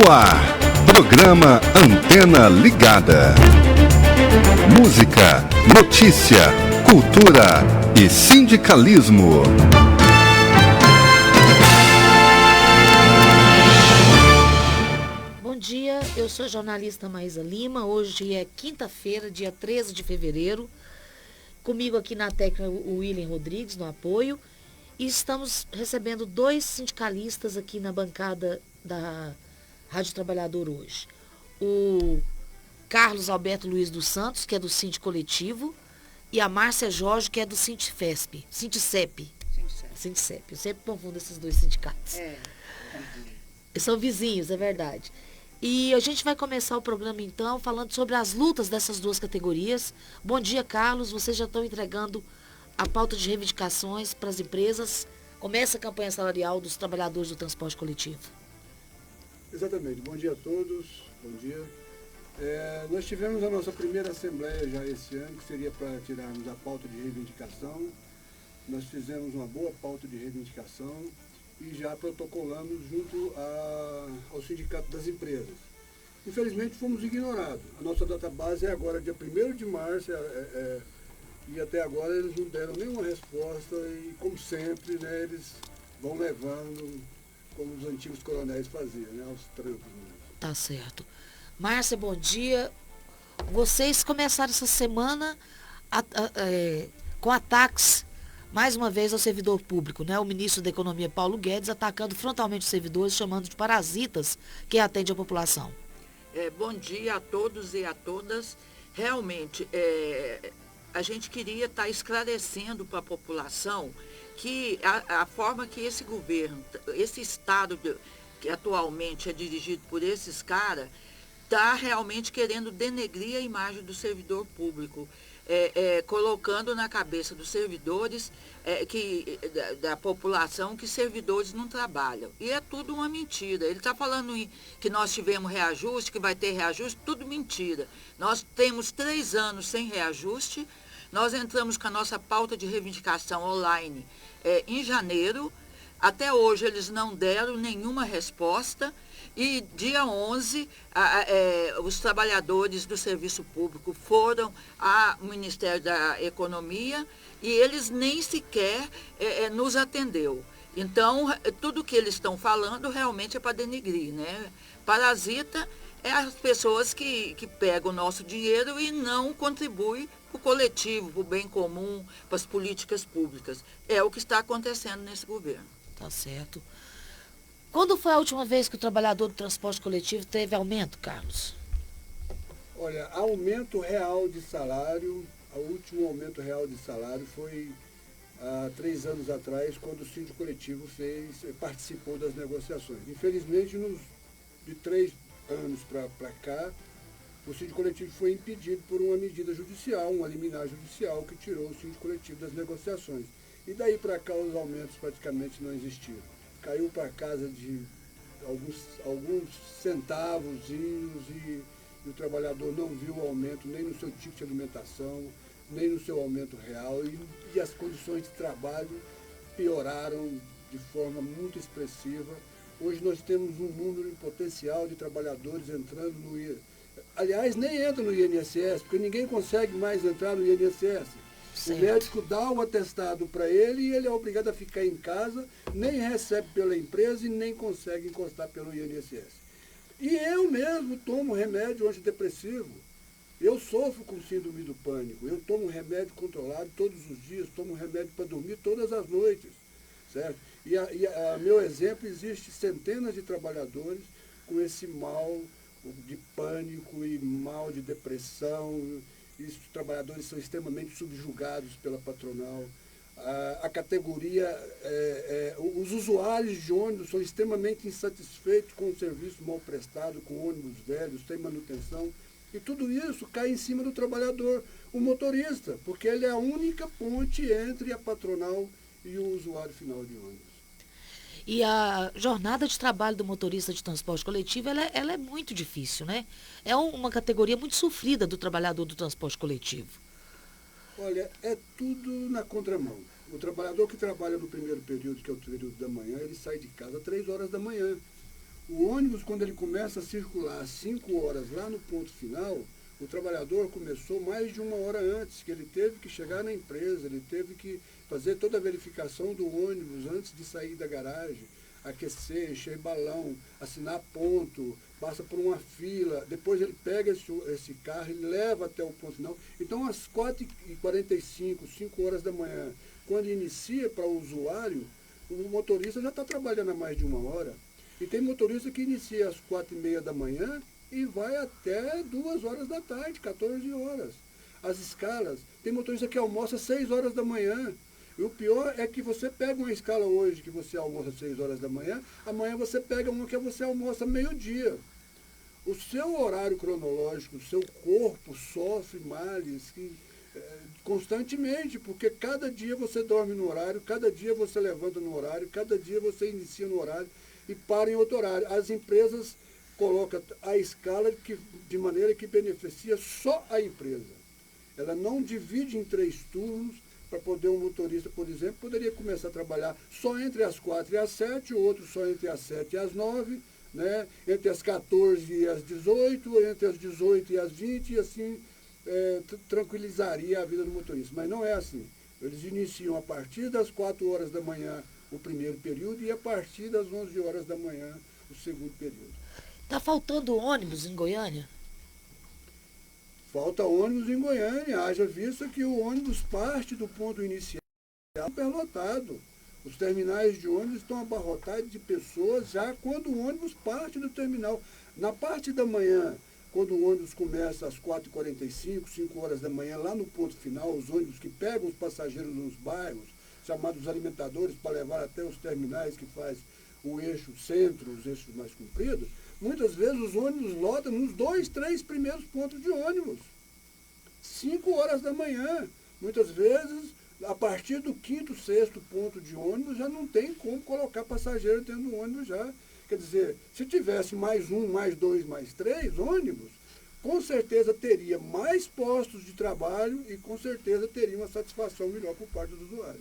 No ar, programa Antena Ligada. Música, notícia, cultura e sindicalismo. Bom dia, eu sou a jornalista Maísa Lima. Hoje é quinta-feira, dia 13 de fevereiro. Comigo aqui na técnica o William Rodrigues, no apoio. E estamos recebendo dois sindicalistas aqui na bancada da Rádio Trabalhador hoje. O Carlos Alberto Luiz dos Santos, que é do Sindicato Coletivo, e a Márcia Jorge, que é do Sindicep. Eu sempre confundo esses dois sindicatos. São vizinhos, é verdade. E a gente vai começar o programa, então, falando sobre as lutas dessas duas categorias. Bom dia, Carlos. Vocês já estão entregando a pauta de reivindicações para as empresas. Começa a campanha salarial dos trabalhadores do transporte coletivo. Exatamente. Bom dia a todos. Bom dia. Nós tivemos a nossa primeira assembleia já esse ano, que seria para tirarmos a pauta de reivindicação. Nós fizemos uma boa pauta de reivindicação e já protocolamos junto ao Sindicato das Empresas. Infelizmente fomos ignorados. A nossa database é agora dia 1º de março e até agora eles não deram nenhuma resposta e, como sempre, né, eles vão levando como os antigos coronéis faziam, né, aos trancos. Tá certo. Márcia, bom dia. Vocês começaram essa semana com ataques, mais uma vez, ao servidor público, né? O ministro da Economia, Paulo Guedes, atacando frontalmente os servidores, chamando de parasitas que atendem a população. Bom dia a todos e a todas. Realmente, a gente queria estar esclarecendo para a população que a forma que esse governo, esse Estado que atualmente é dirigido por esses caras, está realmente querendo denegrir a imagem do servidor público, colocando na cabeça dos servidores, da população, que servidores não trabalham. E é tudo uma mentira. Ele está falando que nós tivemos reajuste, que vai ter reajuste, tudo mentira. Nós temos 3 anos sem reajuste. Nós entramos com a nossa pauta de reivindicação online em janeiro. Até hoje eles não deram nenhuma resposta. E dia 11, os trabalhadores do serviço público foram ao Ministério da Economia e eles nem sequer nos atendeu. Então, tudo que eles estão falando realmente é para denegrir, né? Parasita é as pessoas que pegam o nosso dinheiro e não contribuem para o coletivo, para o bem comum, para as políticas públicas. É o que está acontecendo nesse governo. Tá certo. Quando foi a última vez que o trabalhador do transporte coletivo teve aumento, Carlos? Olha, aumento real de salário, o último aumento real de salário foi há 3 anos atrás, quando o Sindicato Coletivo participou das negociações. Infelizmente, de 3 anos para cá, o Sindicato Coletivo foi impedido por uma medida judicial, uma liminar judicial, que tirou o Sindicato Coletivo das negociações. E daí para cá os aumentos praticamente não existiram. Caiu para casa de alguns centavos e o trabalhador não viu o aumento nem no seu ticket de alimentação, nem no seu aumento real, e as condições de trabalho pioraram de forma muito expressiva. Hoje nós temos um número em potencial de trabalhadores entrando no INSS. Aliás, nem entra no INSS, porque ninguém consegue mais entrar no INSS. Certo. O médico dá o atestado para ele e ele é obrigado a ficar em casa, nem recebe pela empresa e nem consegue encostar pelo INSS. E eu mesmo tomo remédio antidepressivo. Eu sofro com síndrome do pânico. Eu tomo remédio controlado todos os dias, tomo remédio para dormir todas as noites. Certo? E a meu exemplo, existe centenas de trabalhadores com esse mal de pânico e mal de depressão. E os trabalhadores são extremamente subjugados pela patronal. A categoria, os usuários de ônibus são extremamente insatisfeitos com o serviço mal prestado, com ônibus velhos, sem manutenção. E tudo isso cai em cima do trabalhador, o motorista, porque ele é a única ponte entre a patronal e o usuário final de ônibus. E a jornada de trabalho do motorista de transporte coletivo, ela é muito difícil, né? É uma categoria muito sofrida do trabalhador do transporte coletivo. Olha, é tudo na contramão. O trabalhador que trabalha no primeiro período, que é o período da manhã, ele sai de casa às 3 horas da manhã. O ônibus, quando ele começa a circular às 5 horas lá no ponto final, o trabalhador começou mais de 1 hora antes, que ele teve que chegar na empresa, ele teve que fazer toda a verificação do ônibus antes de sair da garagem, aquecer, encher balão, assinar ponto, passa por uma fila, depois ele pega esse carro e leva até o ponto final. Então, às 4h45, 5 horas da manhã, quando inicia para o usuário, o motorista já está trabalhando há mais de 1 hora. E tem motorista que inicia às 4h30 da manhã e vai até 2 horas da tarde, 14 horas. As escalas, tem motorista que almoça às 6 horas da manhã. E o pior é que você pega uma escala hoje que você almoça às 6 horas da manhã, amanhã você pega uma que você almoça meio-dia. O seu horário cronológico, o seu corpo sofre males constantemente, porque cada dia você dorme no horário, cada dia você levanta no horário, cada dia você inicia no horário e para em outro horário. As empresas colocam a escala de maneira que beneficia só a empresa. Ela não divide em 3 turnos para poder um motorista, por exemplo, poderia começar a trabalhar só entre as 4 e as 7, o outro só entre as 7 e as 9, né? Entre as 14 e as 18, entre as 18 e as 20, e assim tranquilizaria a vida do motorista. Mas não é assim. Eles iniciam a partir das 4 horas da manhã o primeiro período e a partir das 11 horas da manhã o segundo período. Tá faltando ônibus em Goiânia? Falta ônibus em Goiânia, haja vista que o ônibus parte do ponto inicial superlotado. Os terminais de ônibus estão abarrotados de pessoas já quando o ônibus parte do terminal. Na parte da manhã, quando o ônibus começa às 4h45, 5 horas da manhã, lá no ponto final, os ônibus que pegam os passageiros nos bairros, chamados alimentadores, para levar até os terminais que faz o eixo centro, os eixos mais compridos, muitas vezes os ônibus lotam nos 2, 3 primeiros pontos de ônibus. 5 horas da manhã. Muitas vezes, a partir do 5º, 6º ponto de ônibus, já não tem como colocar passageiro dentro do ônibus já. Quer dizer, se tivesse mais 1, mais 2, mais 3 ônibus, com certeza teria mais postos de trabalho e com certeza teria uma satisfação melhor por parte do usuário.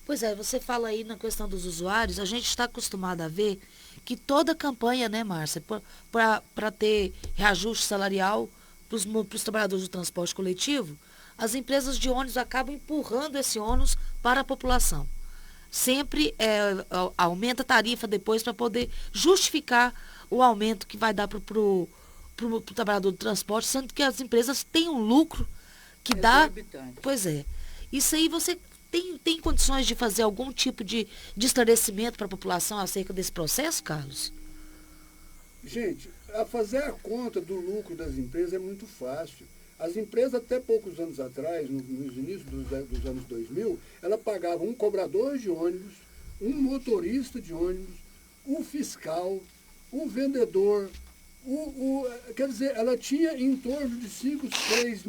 Pois é, você fala aí na questão dos usuários, a gente está acostumado a ver que toda campanha, né, Márcia, para ter reajuste salarial para os trabalhadores do transporte coletivo, as empresas de ônibus acabam empurrando esse ônus para a população. Sempre aumenta a tarifa depois para poder justificar o aumento que vai dar para o trabalhador do transporte, sendo que as empresas têm um lucro que dá... Pois é. Isso aí você tem condições de fazer algum tipo de esclarecimento para a população acerca desse processo, Carlos? Gente, a fazer a conta do lucro das empresas é muito fácil. As empresas, até poucos anos atrás, nos inícios dos anos 2000, ela pagava um cobrador de ônibus, um motorista de ônibus, um fiscal, um vendedor. Quer dizer, ela tinha em torno de 5, 6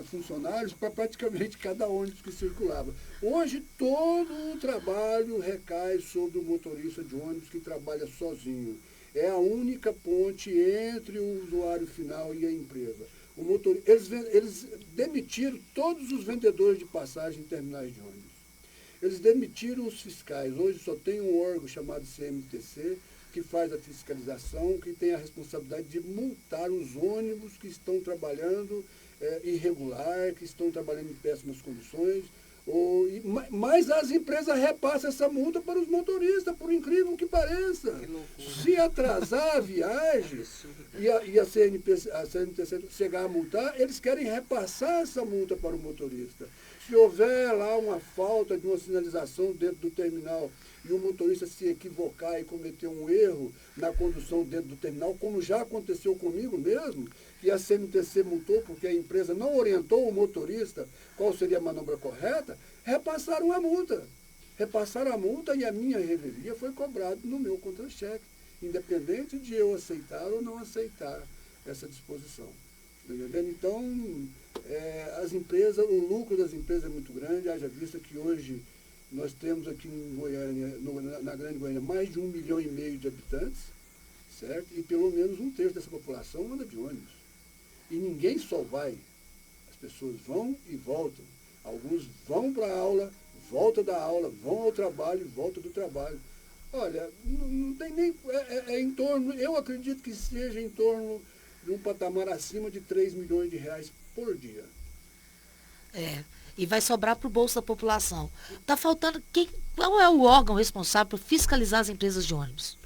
funcionários para praticamente cada ônibus que circulava. Hoje, todo o trabalho recai sobre o motorista de ônibus que trabalha sozinho. É a única ponte entre o usuário final e a empresa. Eles demitiram todos os vendedores de passagem em terminais de ônibus. Eles demitiram os fiscais. Hoje só tem um órgão chamado CMTC, que faz a fiscalização, que tem a responsabilidade de multar os ônibus que estão trabalhando irregular, que estão trabalhando em péssimas condições. Mas as empresas repassam essa multa para os motoristas, por incrível que pareça. Se atrasar a viagem e a CNTC chegar a multar, eles querem repassar essa multa para o motorista. Se houver lá uma falta de uma sinalização dentro do terminal e o motorista se equivocar e cometer um erro na condução dentro do terminal, como já aconteceu comigo mesmo, que a CNTC multou porque a empresa não orientou o motorista qual seria a manobra correta, repassaram a multa. Repassaram a multa e a minha revelia foi cobrada no meu contra-cheque, independente de eu aceitar ou não aceitar essa disposição. Entendendo? Então, as empresas, o lucro das empresas é muito grande, haja vista que hoje nós temos aqui em Goiânia, na Grande Goiânia, mais de 1,5 milhão de habitantes, certo? E pelo menos 1/3 dessa população anda de ônibus. E ninguém só vai. As pessoas vão e voltam. Alguns vão para a aula, voltam da aula, vão ao trabalho e voltam do trabalho. Olha, não tem nem... É em torno, eu acredito que seja em torno de um patamar acima de 3 milhões de reais por dia. E vai sobrar para o bolso da população. Está faltando... Qual é o órgão responsável por fiscalizar as empresas de ônibus?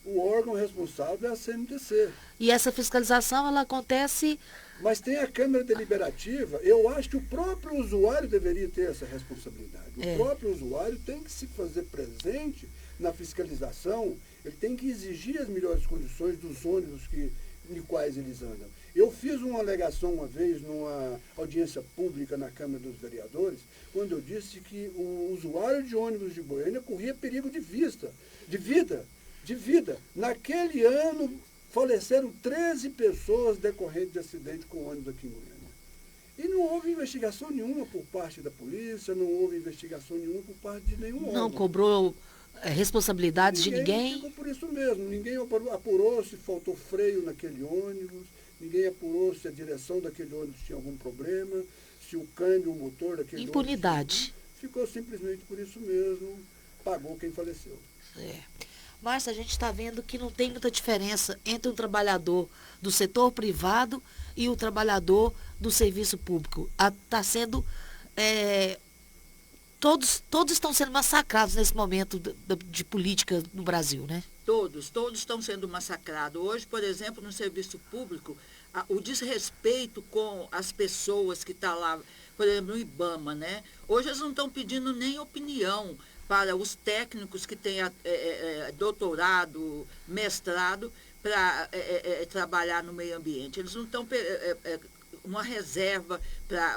O órgão responsável é a CMTC. E essa fiscalização, ela acontece... Mas tem a Câmara Deliberativa, eu acho que o próprio usuário deveria ter essa responsabilidade. O próprio usuário tem que se fazer presente na fiscalização, ele tem que exigir as melhores condições dos ônibus em quais eles andam. Eu fiz uma alegação uma vez numa audiência pública na Câmara dos Vereadores, quando eu disse que o usuário de ônibus de Goiânia corria perigo de vida. Naquele ano, faleceram 13 pessoas decorrentes de acidente com ônibus aqui em Goiânia. E não houve investigação nenhuma por parte da polícia, não houve investigação nenhuma por parte de nenhum órgão. Não cobrou responsabilidades de ninguém? Ficou por isso mesmo. Ninguém apurou se faltou freio naquele ônibus, ninguém apurou se a direção daquele ônibus tinha algum problema, se o câmbio, o motor daquele Impunidade. ônibus... Ficou simplesmente por isso mesmo, pagou quem faleceu. Márcia, a gente está vendo que não tem muita diferença entre o trabalhador do setor privado e o trabalhador do serviço público. Está sendo... Todos estão sendo massacrados nesse momento de política no Brasil, né? Todos estão sendo massacrados. Hoje, por exemplo, no serviço público, o desrespeito com as pessoas que estão lá, por exemplo, no IBAMA, né? Hoje eles não estão pedindo nem opinião para os técnicos que têm doutorado, mestrado, para trabalhar no meio ambiente. Eles não estão... uma reserva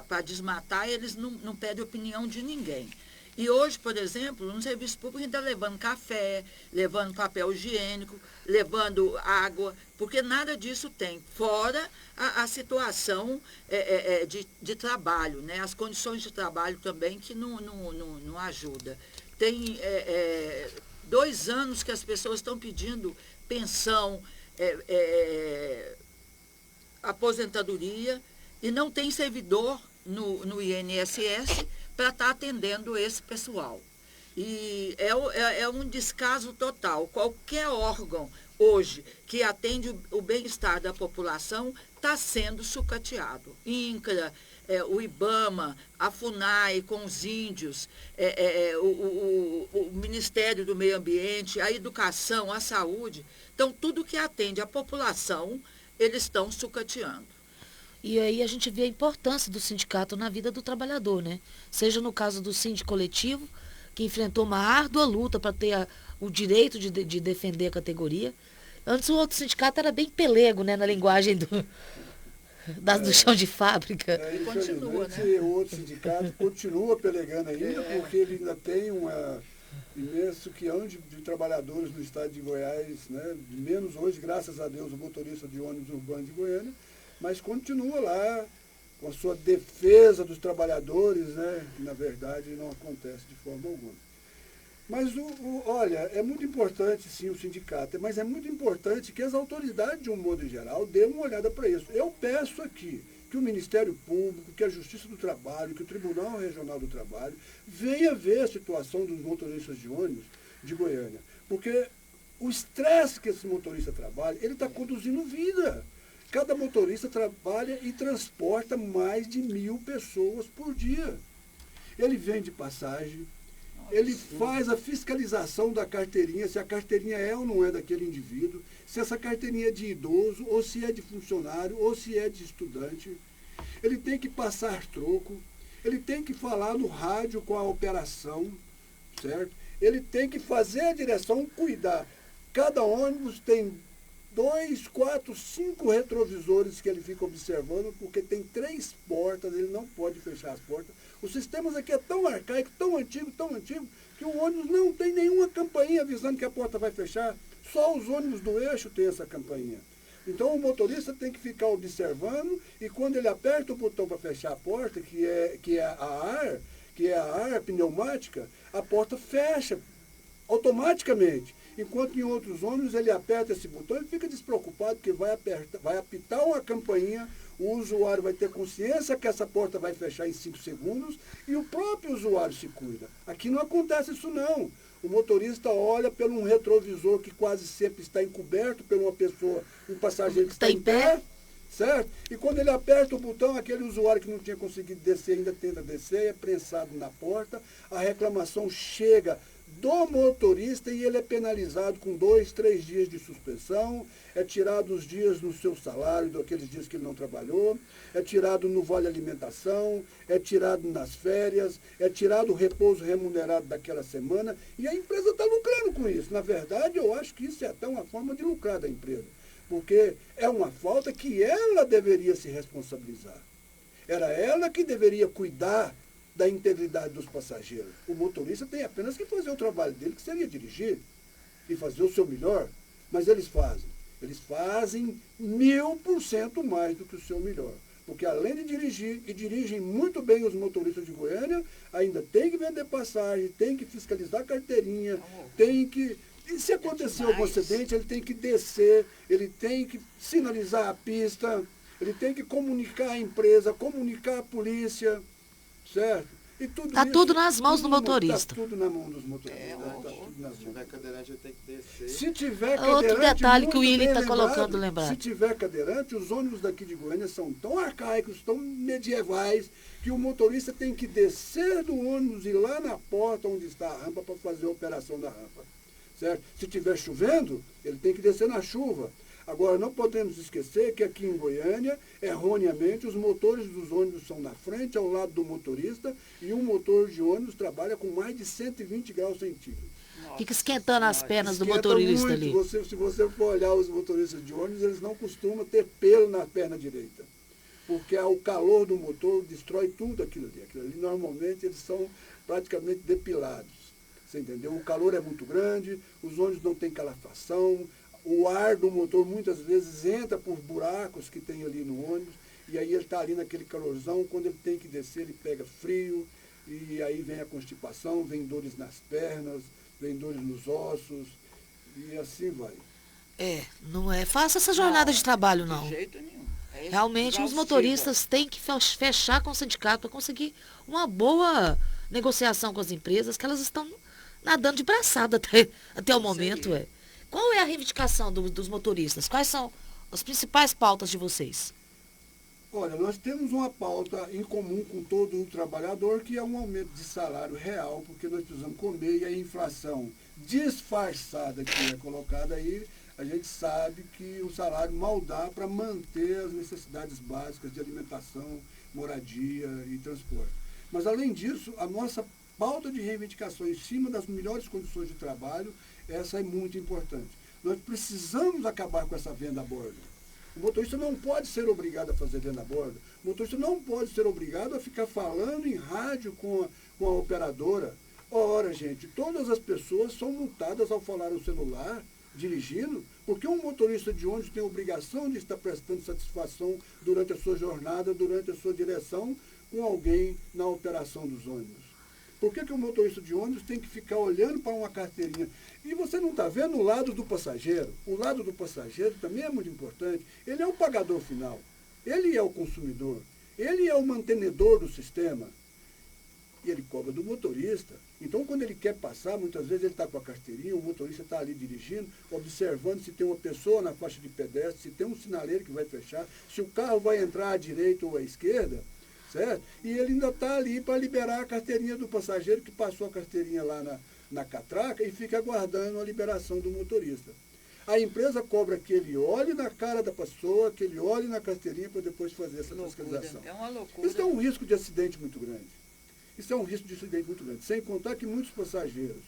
para desmatar, eles não pedem opinião de ninguém. E hoje, por exemplo, no serviço público, a gente está levando café, levando papel higiênico, levando água, porque nada disso tem, fora a situação de trabalho, né? As condições de trabalho também que não ajuda. Tem 2 anos que as pessoas estão pedindo pensão, aposentadoria, e não tem servidor no INSS para estar atendendo esse pessoal. E é um descaso total. Qualquer órgão hoje que atende o bem-estar da população está sendo sucateado. INCRA, o IBAMA, a FUNAI com os índios, o Ministério do Meio Ambiente, a Educação, a Saúde. Então, tudo que atende a população, eles estão sucateando. E aí a gente vê a importância do sindicato na vida do trabalhador, né? Seja no caso do Síndico Coletivo, que enfrentou uma árdua luta para ter o direito de defender a categoria. Antes o outro sindicato era bem pelego, né? Na linguagem do chão de fábrica. Continua, né? O outro sindicato continua pelegando ainda, porque ele ainda tem uma imenso quião de trabalhadores no estado de Goiás, né? Menos hoje, graças a Deus, o motorista de ônibus urbano de Goiânia, mas continua lá com a sua defesa dos trabalhadores, né? Que na verdade não acontece de forma alguma. Mas, olha, é muito importante sim o sindicato, mas é muito importante que as autoridades, de um modo geral, dêem uma olhada para isso. Eu peço aqui que o Ministério Público, que a Justiça do Trabalho, que o Tribunal Regional do Trabalho venha ver a situação dos motoristas de ônibus de Goiânia. Porque o estresse que esse motorista trabalha, ele está conduzindo vida. Cada motorista trabalha e transporta mais de 1.000 pessoas por dia. Ele vende passagem, ele faz a fiscalização da carteirinha, se a carteirinha é ou não é daquele indivíduo, se essa carteirinha é de idoso, ou se é de funcionário, ou se é de estudante. Ele tem que passar troco, ele tem que falar no rádio com a operação, certo? Ele tem que fazer a direção, cuidar. Cada ônibus tem 2, 4, 5 retrovisores que ele fica observando, porque tem 3 portas, ele não pode fechar as portas. Os sistemas aqui é tão arcaico, tão antigo, que o ônibus não tem nenhuma campainha avisando que a porta vai fechar. Só os ônibus do eixo têm essa campainha. Então o motorista tem que ficar observando e quando ele aperta o botão para fechar a porta, que é a ar pneumática, a porta fecha automaticamente. Enquanto em outros ônibus ele aperta esse botão e fica despreocupado porque vai apitar uma campainha, o usuário vai ter consciência que essa porta vai fechar em 5 segundos e o próprio usuário se cuida. Aqui não acontece isso não. O motorista olha pelo um retrovisor que quase sempre está encoberto por uma pessoa, um passageiro que está em pé, certo? E quando ele aperta o botão, aquele usuário que não tinha conseguido descer ainda tenta descer, é prensado na porta, a reclamação chega do motorista e ele é penalizado com 2, 3 dias de suspensão, é tirado os dias no seu salário, daqueles dias que ele não trabalhou, é tirado no vale alimentação, é tirado nas férias, é tirado o repouso remunerado daquela semana, e a empresa está lucrando com isso. Na verdade, eu acho que isso é até uma forma de lucrar da empresa, porque é uma falta que ela deveria se responsabilizar. Era ela que deveria cuidar da integridade dos passageiros. O motorista tem apenas que fazer o trabalho dele, que seria dirigir e fazer o seu melhor, mas eles fazem. Eles fazem 1000% mais do que o seu melhor. Porque além de dirigir, e dirigem muito bem os motoristas de Goiânia, ainda tem que vender passagem, tem que fiscalizar a carteirinha, tem que... E se acontecer algum acidente, ele tem que descer, ele tem que sinalizar a pista, ele tem que comunicar a empresa, comunicar a polícia, certo? E tudo Está tudo nas mãos do motorista. Está tudo na mão dos motoristas. Se tiver cadeirante, ele tem que descer. Se tiver Outro detalhe que o Willian está lembrado, colocando, lembrado. Se tiver cadeirante, os ônibus daqui de Goiânia são tão arcaicos, tão medievais, que o motorista tem que descer do ônibus e ir lá na porta onde está a rampa para fazer a operação da rampa. Certo? Se estiver chovendo, ele tem que descer na chuva. Agora, não podemos esquecer que aqui em Goiânia, erroneamente, os motores dos ônibus são na frente, ao lado do motorista, e um motor de ônibus trabalha com mais de 120 graus centígrados. Fica esquentando as pernas do Esquenta motorista muito. ali. Se você for olhar os motoristas de ônibus, eles não costumam ter pelo na perna direita. Porque o calor do motor destrói tudo aquilo ali. Aquilo ali, normalmente, eles são praticamente depilados. Você entendeu? O calor é muito grande, os ônibus não têm calefação, o ar do motor muitas vezes entra por buracos que tem ali no ônibus, e aí ele está ali naquele calorzão, quando ele tem que descer, ele pega frio, e aí vem a constipação, vem dores nas pernas, vem dores nos ossos, e assim vai. Não é fácil essa jornada de trabalho, não. De jeito nenhum. É Realmente, os exaustiva. motoristas têm que fechar com o sindicato para conseguir uma boa negociação com as empresas, que elas estão nadando de braçada até o momento. Qual é a reivindicação dos motoristas? Quais são as principais pautas de vocês? Olha, nós temos uma pauta em comum com todo o trabalhador, que é um aumento de salário real, porque nós precisamos comer, e a inflação disfarçada que é colocada aí, a gente sabe que o salário mal dá para manter as necessidades básicas de alimentação, moradia e transporte. Mas, além disso, a nossa pauta de reivindicação em cima das melhores condições de trabalho, essa é muito importante. Nós precisamos acabar com essa venda a bordo. O motorista não pode ser obrigado a fazer venda a bordo. O motorista não pode ser obrigado a ficar falando em rádio com a operadora. Ora, gente, todas as pessoas são multadas ao falar no celular, dirigindo, porque um motorista de ônibus tem a obrigação de estar prestando satisfação durante a sua jornada, durante a sua direção, com alguém na operação dos ônibus. Por que o motorista de ônibus tem que ficar olhando para uma carteirinha? E você não está vendo o lado do passageiro? O lado do passageiro também é muito importante. Ele é o pagador final. Ele é o consumidor. Ele é o mantenedor do sistema. E ele cobra do motorista. Então, quando ele quer passar, muitas vezes ele está com a carteirinha, o motorista está ali dirigindo, observando se tem uma pessoa na faixa de pedestre, se tem um sinaleiro que vai fechar, se o carro vai entrar à direita ou à esquerda. Certo? E ele ainda está ali para liberar a carteirinha do passageiro que passou a carteirinha lá na catraca e fica aguardando a liberação do motorista. A empresa cobra que ele olhe na cara da pessoa, que ele olhe na carteirinha para depois fazer essa fiscalização. É uma loucura. Isso é um risco de acidente muito grande. Isso é um risco de acidente muito grande. Sem contar que muitos passageiros,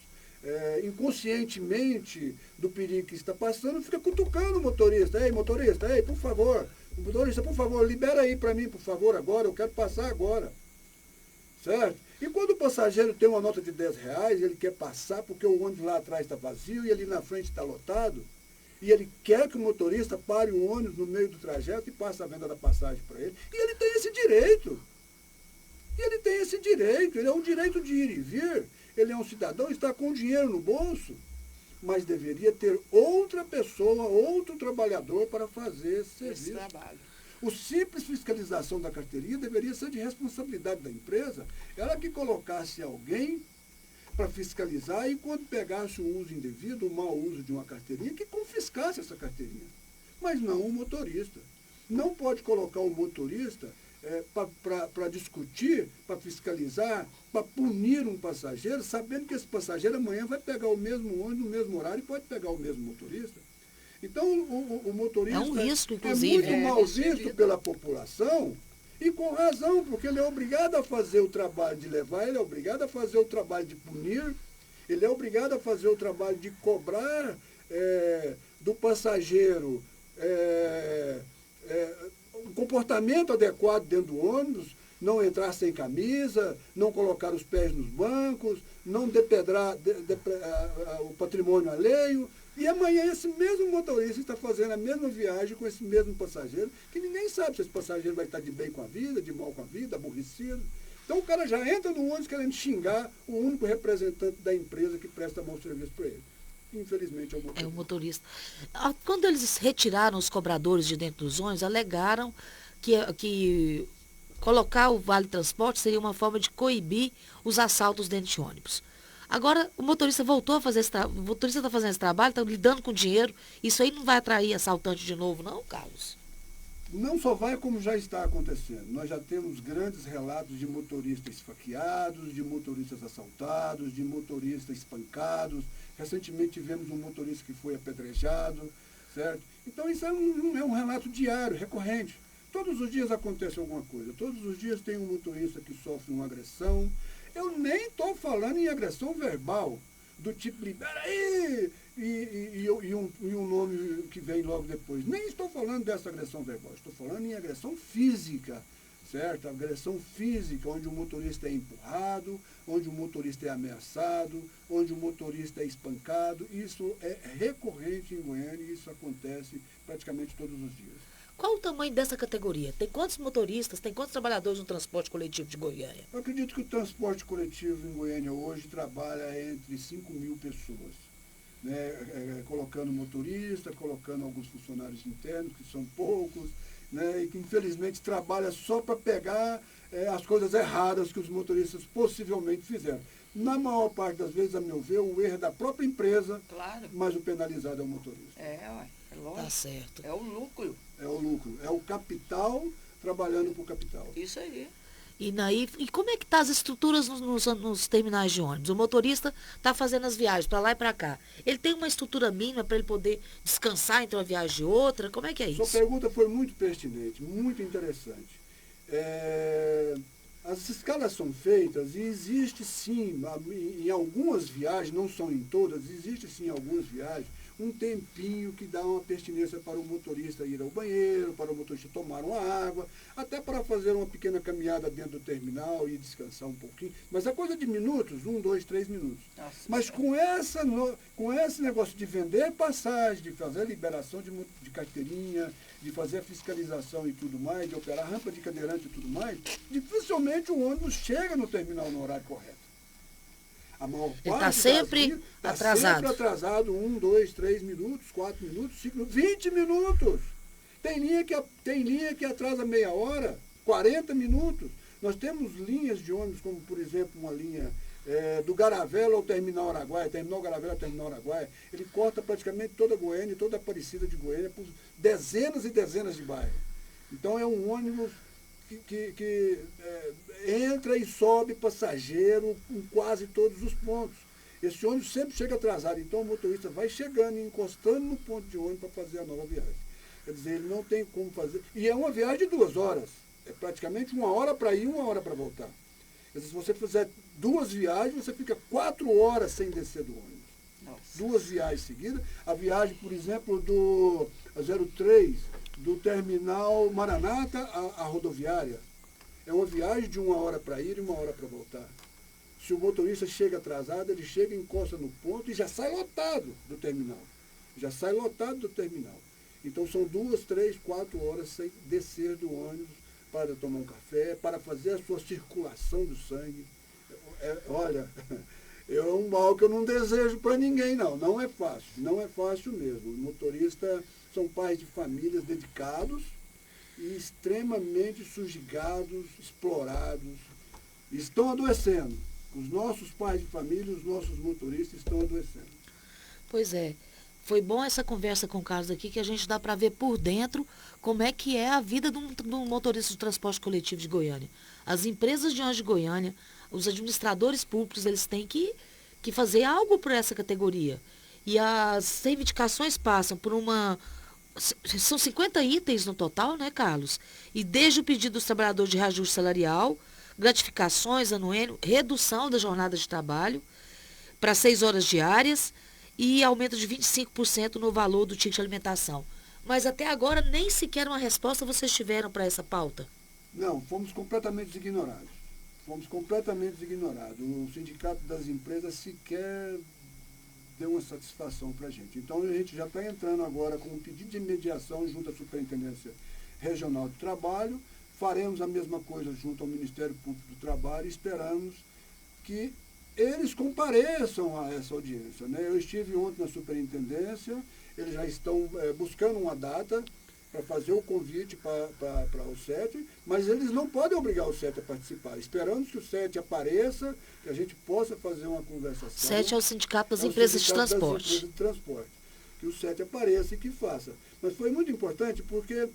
inconscientemente do perigo que está passando, fica cutucando o motorista. Ei, motorista, ei, por favor. Motorista, por favor, libera aí para mim, por favor, agora, eu quero passar agora. Certo? E quando o passageiro tem uma nota de R$10, ele quer passar porque o ônibus lá atrás está vazio e ali na frente está lotado, e ele quer que o motorista pare o ônibus no meio do trajeto e passe a venda da passagem para ele. E ele tem esse direito. Ele é um direito de ir e vir. Ele é um cidadão, está com dinheiro no bolso. Mas deveria ter outra pessoa, outro trabalhador para fazer esse serviço. Esse trabalho. O simples fiscalização da carteirinha deveria ser de responsabilidade da empresa. Ela que colocasse alguém para fiscalizar e quando pegasse o uso indevido, o mau uso de uma carteirinha, que confiscasse essa carteirinha. Mas não o motorista. Não pode colocar o motorista para discutir, para fiscalizar, para punir um passageiro, sabendo que esse passageiro amanhã vai pegar o mesmo ônibus no mesmo horário e pode pegar o mesmo motorista. Então, o motorista é um risco, inclusive. muito mal visto pela população, e com razão, porque ele é obrigado a fazer o trabalho de levar, ele é obrigado a fazer o trabalho de punir, ele é obrigado a fazer o trabalho de cobrar do passageiro um comportamento adequado dentro do ônibus, não entrar sem camisa, não colocar os pés nos bancos, não depedrar o patrimônio alheio. E amanhã esse mesmo motorista está fazendo a mesma viagem com esse mesmo passageiro, que ninguém sabe se esse passageiro vai estar de bem com a vida, de mal com a vida, aborrecido. Então o cara já entra no ônibus querendo xingar o único representante da empresa que presta bom serviço para ele. Infelizmente é o motorista. É o motorista. Quando eles retiraram os cobradores de dentro dos ônibus, alegaram que colocar o Vale Transporte seria uma forma de coibir os assaltos dentro de ônibus. Agora, o motorista voltou a fazer esse trabalho, o motorista está fazendo esse trabalho, está lidando com dinheiro. Isso aí não vai atrair assaltante de novo, não, Carlos? Não só vai como já está acontecendo. Nós já temos grandes relatos de motoristas esfaqueados, de motoristas assaltados, de motoristas espancados. Recentemente tivemos um motorista que foi apedrejado, certo? Então isso é um relato diário, recorrente. Todos os dias acontece alguma coisa. Todos os dias tem um motorista que sofre uma agressão. Eu nem estou falando em agressão verbal, do tipo, libera aí, e um nome que vem logo depois. Nem estou falando dessa agressão verbal, estou falando em agressão física, certo? Agressão física, onde o motorista é empurrado, onde o motorista é ameaçado, onde o motorista é espancado. Isso é recorrente em Goiânia e isso acontece praticamente todos os dias. Qual o tamanho dessa categoria? Tem quantos motoristas, tem quantos trabalhadores no transporte coletivo de Goiânia? Eu acredito que o transporte coletivo em Goiânia hoje trabalha entre 5 mil pessoas, né? Colocando motorista, colocando alguns funcionários internos, que são poucos, né? E que infelizmente trabalha só para pegar as coisas erradas que os motoristas possivelmente fizeram. Na maior parte das vezes, a meu ver, o erro é da própria empresa, Claro. mas o penalizado é o motorista. É lógico. Tá certo. É o lucro. É o lucro, é o capital trabalhando para o capital. Isso aí. E como é que tá as estruturas nos terminais de ônibus? O motorista está fazendo as viagens para lá e para cá. Ele tem uma estrutura mínima para ele poder descansar entre uma viagem e outra? Como é que é Sua isso? pergunta foi muito pertinente, muito interessante. As escalas são feitas e existe sim, em algumas viagens, não são em todas, existe sim em algumas viagens, um tempinho que dá uma pertinência para o motorista ir ao banheiro, para o motorista tomar uma água, até para fazer uma pequena caminhada dentro do terminal e descansar um pouquinho. Mas é coisa de minutos, 1, 2, 3 minutos. Nossa, Mas com esse negócio de vender passagem, de fazer a liberação de carteirinha, de fazer a fiscalização e tudo mais, de operar rampa de cadeirante e tudo mais, dificilmente o ônibus chega no terminal no horário correto. A maior parte Ele está sempre tá atrasado. sempre atrasado, 1, 2, 3 minutos, 4 minutos, 5 minutos, 20 minutos. Tem linha que atrasa meia hora, 40 minutos. Nós temos linhas de ônibus, como por exemplo uma linha do Garavela ao Terminal Araguaia, Terminal Garavela ao Terminal Araguaia. Ele corta praticamente toda a Goiânia, toda a Aparecida de Goiânia, por dezenas e dezenas de bairros. Então é um ônibus que entra e sobe passageiro em quase todos os pontos. Esse ônibus sempre chega atrasado, então o motorista vai chegando e encostando no ponto de ônibus para fazer a nova viagem. Quer dizer, ele não tem como fazer. E é uma viagem de 2 horas. É praticamente 1 hora para ir, 1 hora para voltar. Quer dizer, se você fizer 2 viagens, você fica 4 horas sem descer do ônibus. Nossa. 2 viagens seguidas. A viagem, por exemplo, do 03, do terminal Maranata à rodoviária, é uma viagem de 1 hora para ir e 1 hora para voltar. Se o motorista chega atrasado, ele chega, encosta no ponto e já sai lotado do terminal. Já sai lotado do terminal. Então são 2, 3, 4 horas sem descer do ônibus para tomar um café, para fazer a sua circulação do sangue. Olha, é um mal que eu não desejo para ninguém, não. Não é fácil, não é fácil mesmo. Os motoristas são pais de famílias dedicados e extremamente sujigados, explorados. Estão adoecendo. Os nossos pais de família, os nossos motoristas estão adoecendo. Pois é. Foi bom essa conversa com o Carlos aqui, que a gente dá para ver por dentro como é que é a vida de um motorista de transporte coletivo de Goiânia. As empresas de ônibus de Goiânia, os administradores públicos, eles têm que fazer algo por essa categoria. E as reivindicações passam por uma... São 50 itens no total, né, Carlos? E desde o pedido dos trabalhadores de reajuste salarial, gratificações anuênio, redução da jornada de trabalho para 6 horas diárias e aumento de 25% no valor do ticket de alimentação. Mas até agora nem sequer uma resposta vocês tiveram para essa pauta. Não, fomos completamente ignorados. Fomos completamente ignorados. O Sindicato das Empresas sequer deu uma satisfação para a gente. Então a gente já está entrando agora com um pedido de mediação junto à Superintendência Regional de Trabalho. Faremos a mesma coisa junto ao Ministério Público do Trabalho e esperamos que eles compareçam a essa audiência, né? Eu estive ontem na superintendência, eles já estão buscando uma data para fazer o convite para o SET, mas eles não podem obrigar o SET a participar. Esperamos que o SET apareça, que a gente possa fazer uma conversação. SET é o Sindicato das Empresas de Transporte. Que o SET apareça e que faça. Mas foi muito importante porque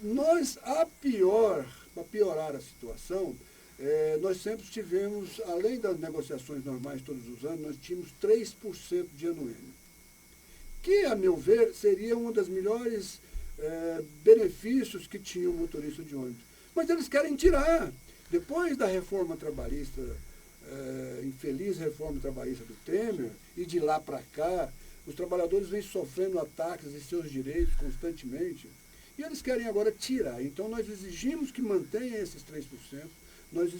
nós, para piorar a situação, nós sempre tivemos, além das negociações normais todos os anos, nós tínhamos 3% de anuênio, que, a meu ver, seria um dos melhores benefícios que tinha o motorista de ônibus. Mas eles querem tirar. Depois da reforma trabalhista, infeliz reforma trabalhista do Temer, e de lá para cá, os trabalhadores vêm sofrendo ataques de seus direitos constantemente, e eles querem agora tirar. Então, nós exigimos que mantenha esses 3%, nós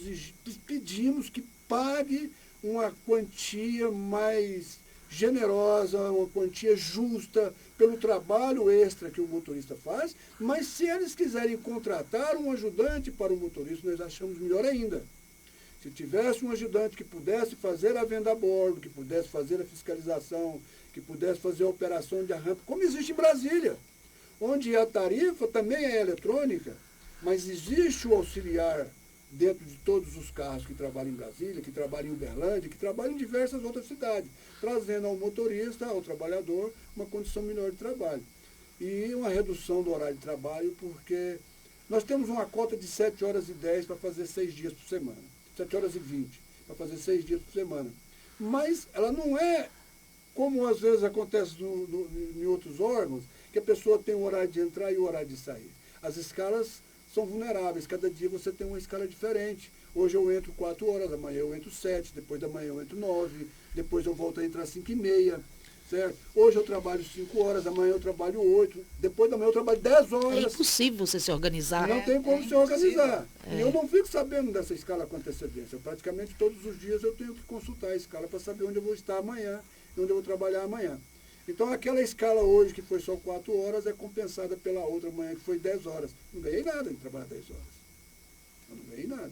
pedimos que pague uma quantia mais generosa, uma quantia justa pelo trabalho extra que o motorista faz, mas se eles quiserem contratar um ajudante para o motorista, nós achamos melhor ainda. Se tivesse um ajudante que pudesse fazer a venda a bordo, que pudesse fazer a fiscalização, que pudesse fazer a operação de arranque, como existe em Brasília, onde a tarifa também é eletrônica, mas existe o auxiliar dentro de todos os carros que trabalham em Brasília, que trabalham em Uberlândia, que trabalham em diversas outras cidades, trazendo ao motorista, ao trabalhador, uma condição melhor de trabalho. E uma redução do horário de trabalho, porque nós temos uma cota de 7 horas e 10 para fazer 6 dias por semana. 7 horas e 20 para fazer 6 dias por semana. Mas ela não é, como às vezes acontece em outros órgãos, que a pessoa tem o horário de entrar e o horário de sair. As escalas são vulneráveis, cada dia você tem uma escala diferente. Hoje eu entro 4 horas, amanhã eu entro 7, depois da manhã eu entro 9, depois eu volto a entrar 5h30, certo? Hoje eu trabalho 5 horas, amanhã eu trabalho 8, depois da manhã eu trabalho 10 horas. É impossível você se organizar. Não tem como se organizar. E eu não fico sabendo dessa escala com antecedência. Praticamente todos os dias eu tenho que consultar a escala para saber onde eu vou estar amanhã e onde eu vou trabalhar amanhã. Então, aquela escala hoje, que foi só 4 horas, é compensada pela outra manhã, que foi 10 horas. Não ganhei nada em trabalhar 10 horas. Eu não ganhei nada.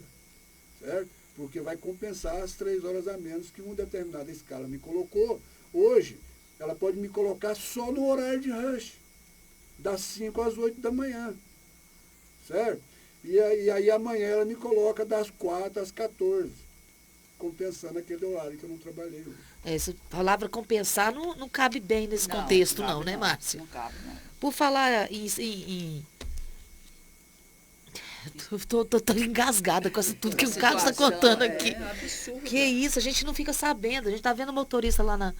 Certo? Porque vai compensar as 3 horas a menos que uma determinada escala me colocou. Hoje, ela pode me colocar só no horário de rush, das 5 às 8 da manhã. Certo? E aí amanhã ela me coloca das 4 às 14, compensando aquele horário que eu não trabalhei hoje. Essa palavra compensar não cabe bem nesse contexto, não, né, Márcia? Não cabe, não. Por falar Tô engasgada com tudo que o Carlos está contando aqui. É absurdo. Que isso, a gente não fica sabendo. A gente tá vendo o motorista lá na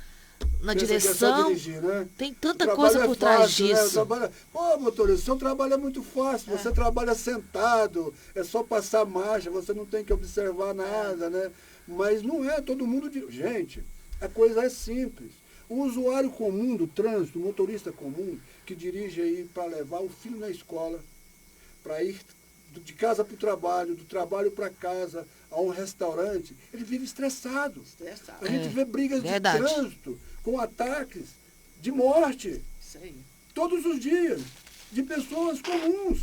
Pensa direção. que é só dirigir, né? Tem tanta O coisa trabalho por é trás fácil, né? disso. Pô, motorista, o seu trabalho é muito fácil. Você trabalha sentado, é só passar marcha, você não tem que observar nada, né? Mas não é todo mundo... Gente, a coisa é simples. O usuário comum do trânsito, o motorista comum, que dirige aí para levar o filho na escola, para ir de casa para o trabalho, do trabalho para casa, a um restaurante, ele vive estressado. A gente vê brigas de trânsito com ataques de morte. Isso aí. Todos os dias. De pessoas comuns.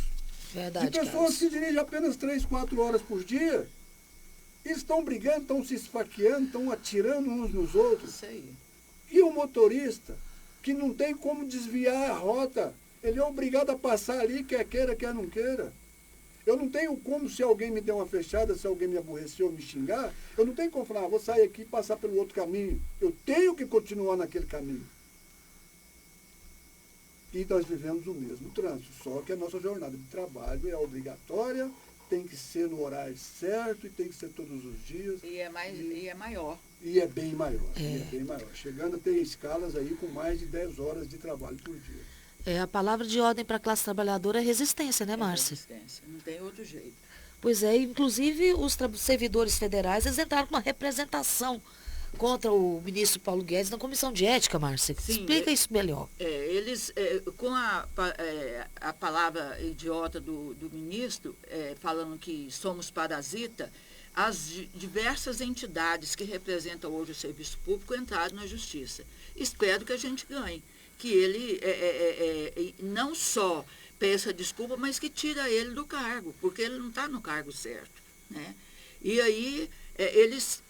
Verdade, de pessoas Carlos. que dirigem apenas 3, 4 horas por dia. Eles estão brigando, estão se esfaqueando, estão atirando uns nos outros. Isso aí. E o motorista, que não tem como desviar a rota, ele é obrigado a passar ali, quer queira, quer não queira. Eu não tenho como, se alguém me der uma fechada, se alguém me aborrecer ou me xingar, eu não tenho como falar, vou sair aqui e passar pelo outro caminho. Eu tenho que continuar naquele caminho. E nós vivemos o mesmo trânsito, só que a nossa jornada de trabalho é obrigatória, tem que ser no horário certo e tem que ser todos os dias. E é maior. E é bem maior, chegando a ter escalas aí com mais de 10 horas de trabalho por dia. A palavra de ordem para a classe trabalhadora é resistência, né, Márcia? Resistência, não tem outro jeito. Pois é, inclusive os servidores federais, eles entraram com uma representação contra o ministro Paulo Guedes na Comissão de Ética, Márcia. Sim, Explica isso melhor. Eles, com a palavra idiota do ministro, falando que somos parasita, as diversas entidades que representam hoje o serviço público entraram na justiça. Espero que a gente ganhe, que ele não só peça desculpa, mas que tira ele do cargo, porque ele não está no cargo certo, né? E aí eles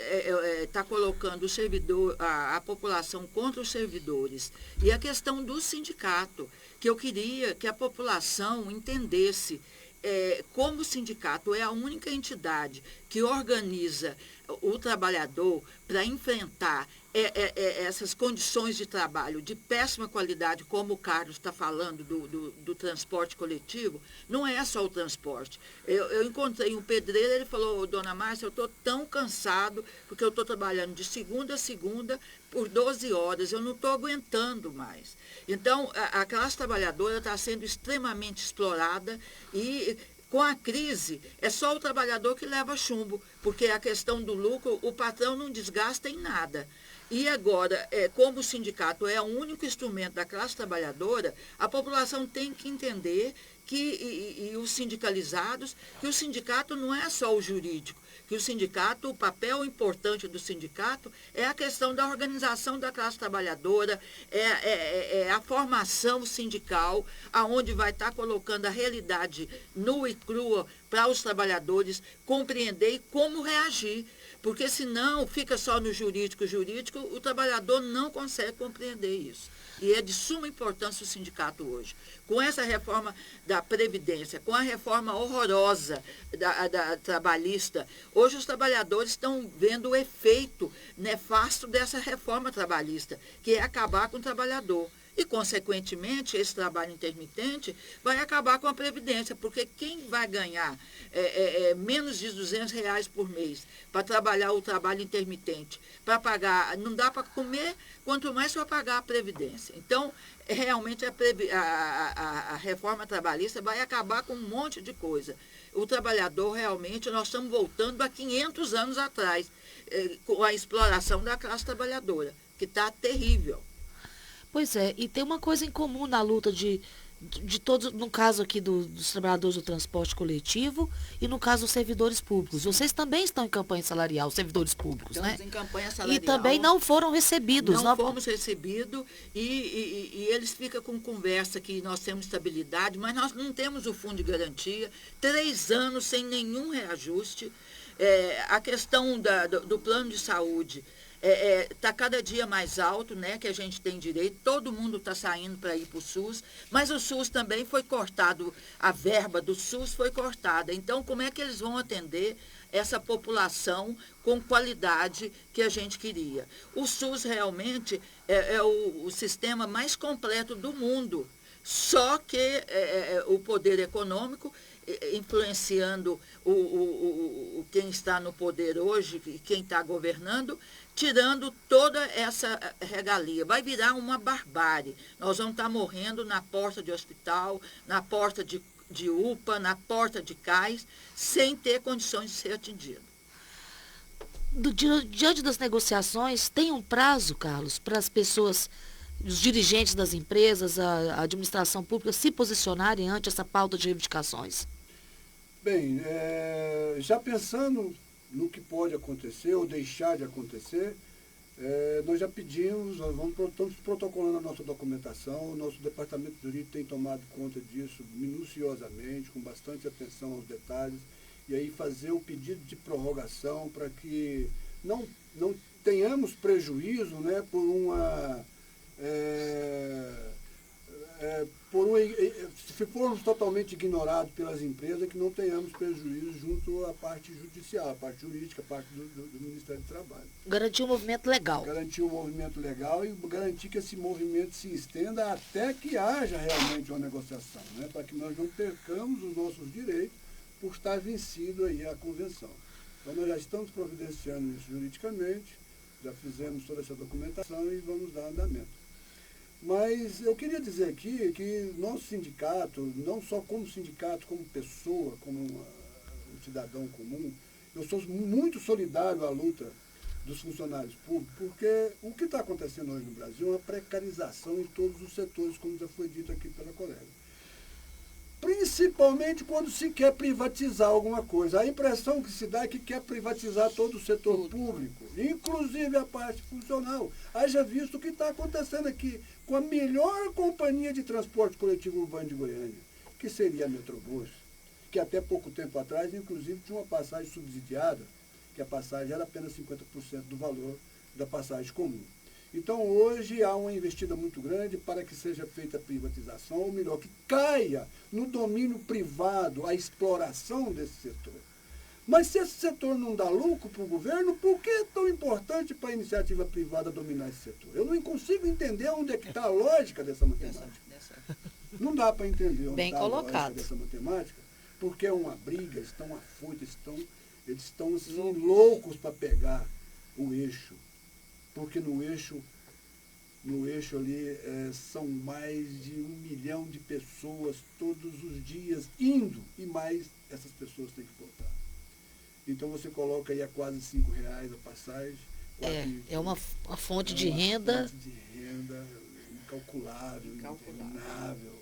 está colocando o servidor, a população contra os servidores. E a questão do sindicato, que eu queria que a população entendesse como o sindicato é a única entidade que organiza o trabalhador para enfrentar essas condições de trabalho de péssima qualidade, como o Carlos está falando do transporte coletivo, não é só o transporte. Eu encontrei um pedreiro, ele falou, dona Márcia, eu estou tão cansado, porque eu estou trabalhando de segunda a segunda por 12 horas, eu não estou aguentando mais. Então, a classe trabalhadora está sendo extremamente explorada e com a crise, é só o trabalhador que leva chumbo, porque a questão do lucro, o patrão não desgasta em nada. E agora, como o sindicato é o único instrumento da classe trabalhadora, a população tem que entender e os sindicalizados, que o sindicato não é só o jurídico, que o sindicato, o papel importante do sindicato é a questão da organização da classe trabalhadora, a formação sindical, aonde vai estar colocando a realidade nua e crua para os trabalhadores compreender e como reagir. Porque senão fica só no jurídico, o trabalhador não consegue compreender isso. E é de suma importância o sindicato hoje. Com essa reforma da Previdência, com a reforma horrorosa da trabalhista, hoje os trabalhadores estão vendo o efeito nefasto dessa reforma trabalhista, que é acabar com o trabalhador. E, consequentemente, esse trabalho intermitente vai acabar com a Previdência, porque quem vai ganhar menos de R$200 por mês para trabalhar o trabalho intermitente, para pagar, não dá para comer, quanto mais para pagar a Previdência. Então, realmente, a reforma trabalhista vai acabar com um monte de coisa. O trabalhador, realmente, nós estamos voltando a 500 anos atrás, com a exploração da classe trabalhadora, que está terrível. Pois é, e tem uma coisa em comum na luta de todos, no caso aqui dos trabalhadores do transporte coletivo e no caso dos servidores públicos. Vocês também estão em campanha salarial, os servidores públicos, Estamos né? Em campanha salarial. E também não foram recebidos. Não fomos recebidos e eles ficam com conversa que nós temos estabilidade, mas nós não temos o fundo de garantia, 3 anos sem nenhum reajuste. A questão do plano de saúde está cada dia mais alto, né, que a gente tem direito, todo mundo está saindo para ir para o SUS, mas o SUS também foi cortado, a verba do SUS foi cortada. Então, como é que eles vão atender essa população com qualidade que a gente queria? O SUS realmente é o sistema mais completo do mundo, só que o poder econômico influenciando quem está no poder hoje, quem está governando, tirando toda essa regalia. Vai virar uma barbárie. Nós vamos estar morrendo na porta de hospital, na porta de UPA, na porta de CAIS, sem ter condições de ser atendido. Diante das negociações, tem um prazo, Carlos, para as pessoas, os dirigentes das empresas, a administração pública, se posicionarem ante essa pauta de reivindicações? Bem, já pensando no que pode acontecer ou deixar de acontecer, nós já pedimos, estamos protocolando a nossa documentação, o nosso departamento jurídico tem tomado conta disso minuciosamente, com bastante atenção aos detalhes, e aí fazer o pedido de prorrogação para que não tenhamos prejuízo, né, por se formos totalmente ignorados pelas empresas, que não tenhamos prejuízo junto à parte judicial, à parte jurídica, à parte do Ministério do Trabalho. Garantir um movimento legal. Garantir um movimento legal e garantir que esse movimento se estenda até que haja realmente uma negociação, né? Para que nós não percamos os nossos direitos por estar vencido aí a convenção. Então nós já estamos providenciando isso juridicamente, já fizemos toda essa documentação e vamos dar andamento. Mas eu queria dizer aqui que nosso sindicato, não só como sindicato, como pessoa, como um cidadão comum, eu sou muito solidário à luta dos funcionários públicos, porque o que está acontecendo hoje no Brasil é uma precarização em todos os setores, como já foi dito aqui pela colega. Principalmente quando se quer privatizar alguma coisa. A impressão que se dá é que quer privatizar todo o setor público, inclusive a parte funcional. Haja visto o que está acontecendo aqui com a melhor companhia de transporte coletivo urbano de Goiânia, que seria a Metrobus, que até pouco tempo atrás, inclusive, tinha uma passagem subsidiada, que a passagem era apenas 50% do valor da passagem comum. Então, hoje há uma investida muito grande para que seja feita a privatização, ou melhor, que caia no domínio privado a exploração desse setor. Mas se esse setor não dá lucro para o governo, por que é tão importante para a iniciativa privada dominar esse setor? Eu não consigo entender onde é que está a lógica dessa matemática. Não dá para entender onde está a lógica dessa matemática, porque é uma briga, estão afoitos, eles estão assim, loucos para pegar o eixo. Porque no eixo ali são mais de 1 milhão de pessoas todos os dias indo, e mais essas pessoas têm que voltar. Então você coloca aí a quase R$5 a passagem. É uma fonte de renda. Fonte de renda incalculável, interminável.